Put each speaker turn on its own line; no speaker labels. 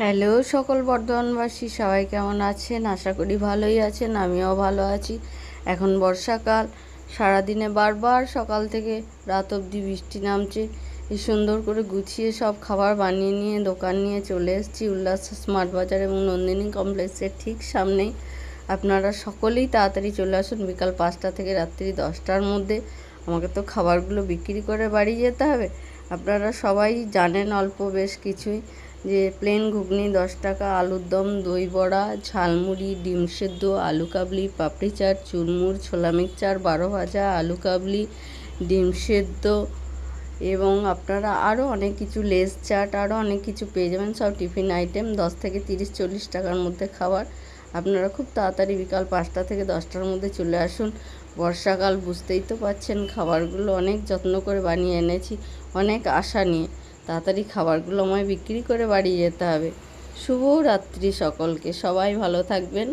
Hello সকল বর্ধমানবাসী, সবাই কেমন আছেন? আশা করি ভালোই আছেন, আমিও ভালো আছি। এখন বর্ষাকাল, সারাদিনে বারবার সকাল থেকে রাত অবধি বৃষ্টি নামছে। এই সুন্দর করে গুছিয়ে সব খাবার বানিয়ে নিয়ে দোকান নিয়ে চলে এসেছি উল্লাস স্মার্ট বাজার এবং নন্দিনী কমপ্লেক্সের ঠিক সামনেই। আপনারা সকলেই তাড়াতাড়ি চলে আসুন বিকাল 5টা থেকে রাত্রি 10টার মধ্যে। আমাকে তো খাবারগুলো বিক্রি করে বাড়ি যেতে হবে। আপনারা সবাই জানেন অল্প বেশ কিছুই, যে প্লেন ঘুগনি 10 টাকা, আলুর দম, দই বড়া, ঝালমুড়ি, ডিম সেদ্ধ, আলু কাবলি, পাপড়ি চাট, চুরমুর, ছোলা মিক্সচার, 12 ভাজা, আলু কাবলি, ডিম সেদ্ধ এবং আপনারা আরও অনেক কিছু, লেস চাট, আরও অনেক কিছু পেয়ে যাবেন। সব টিফিন আইটেম 10 থেকে 30-40 টাকার মধ্যে খাবার। আপনারা খুব তাড়াতাড়ি বিকাল 5টা থেকে 10টার মধ্যে চলে আসুন। বর্ষাকাল, বুঝতেই তো পাচ্ছেন, খাবারগুলো অনেক যত্ন করে বানিয়ে এনেছি, অনেক আশা নিয়ে। তাড়াতাড়ি খাবারগুলো আমায় বিক্রি করে বাড়ি যেতে হবে। শুভ রাত্রি সকলকে, সবাই ভালো থাকবেন।